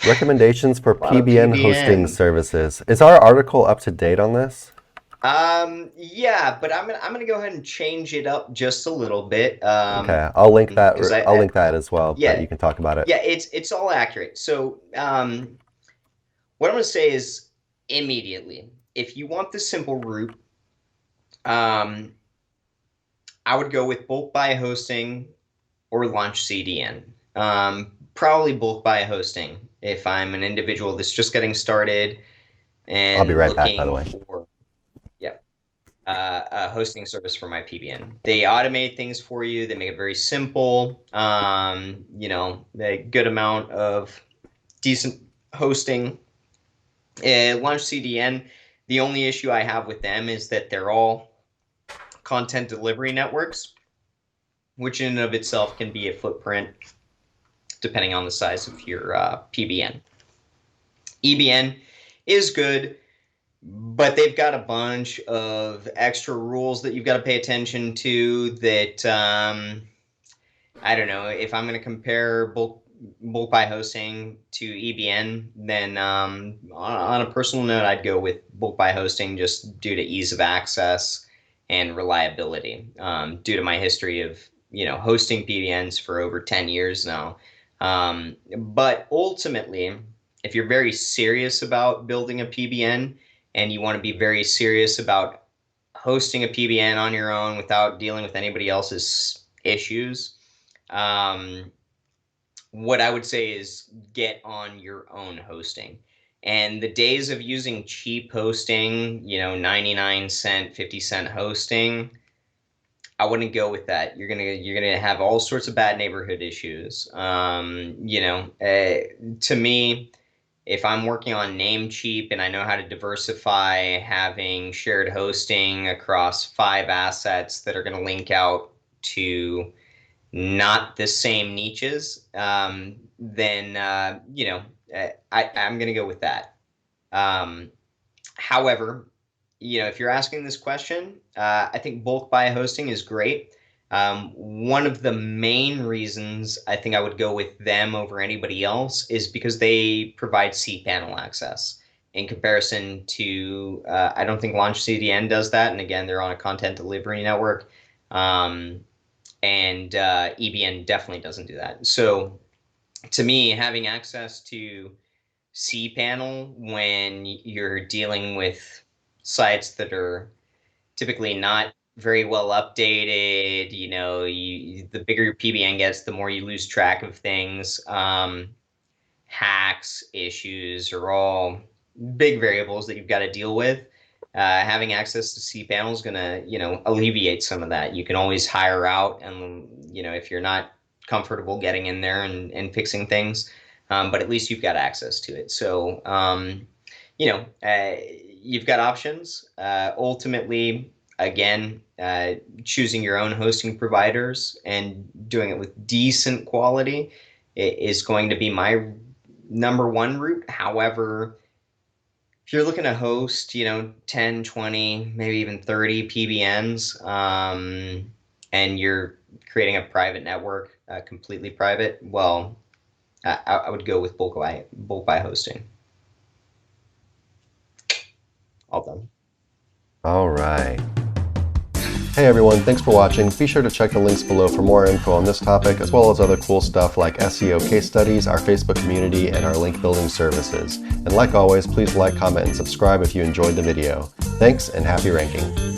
Recommendations for A lot of PBN hosting PBN. services. Is our article up to date on this? Yeah, but I'm gonna go ahead and change it up just a little bit. Okay, I'll link that. Because I'll link that as well, but yeah, you can talk about it. yeah, it's all accurate. So, what I'm gonna say is immediately, if you want the simple route, um, I would go with bulk buy hosting or launch CDN. Probably bulk buy hosting if I'm an individual that's just getting started I'll be and right back, by the looking way. for, yeah, a hosting service for my PBN. They automate things for you. They make it very simple. A good amount of decent hosting. Launch CDN. The only issue I have with them is that they're all content delivery networks, which in and of itself can be a footprint depending on the size of your PBN. EBN is good, but they've got a bunch of extra rules that you've got to pay attention to that I don't know. If I'm going to compare bulk buy hosting to EBN, then on a personal note, I'd go with bulk buy hosting just due to ease of access and reliability. Due to my history of hosting PBNs for over 10 years now. But ultimately, if you're very serious about building a PBN and you want to be very serious about hosting a PBN on your own without dealing with anybody else's issues, um, what I would say is get on your own hosting. And the days of using cheap hosting, 99 cent, 50 cent hosting, I wouldn't go with that. You're gonna have all sorts of bad neighborhood issues. To me, if I'm working on Namecheap and I know how to diversify having shared hosting across 5 assets that are going to link out to not the same niches, then I'm going to go with that. However, if you're asking this question, I think bulk buy hosting is great. One of the main reasons I think I would go with them over anybody else is because they provide cPanel access. In comparison to, I don't think Launch CDN does that. And again, they're on a content delivery network. And EBN definitely doesn't do that. So to me, having access to cPanel when you're dealing with sites that are typically not very well updated, the bigger your PBN gets, the more you lose track of things. Hacks, issues are all big variables that you've got to deal with. Having access to cPanel is going to, alleviate some of that. You can always hire out, and if you're not comfortable getting in there and fixing things, but at least you've got access to it. So, you've got options. Ultimately, again, choosing your own hosting providers and doing it with decent quality is going to be my number one route. However, if you're looking to host, 10, 20, maybe even 30 PBNs, and you're creating a private network, completely private, well, I would go with bulk buy hosting. All done. All right. Hey everyone, thanks for watching. Be sure to check the links below for more info on this topic, as well as other cool stuff like SEO case studies, our Facebook community, and our link building services. And like always, please like, comment, and subscribe if you enjoyed the video. Thanks, and happy ranking.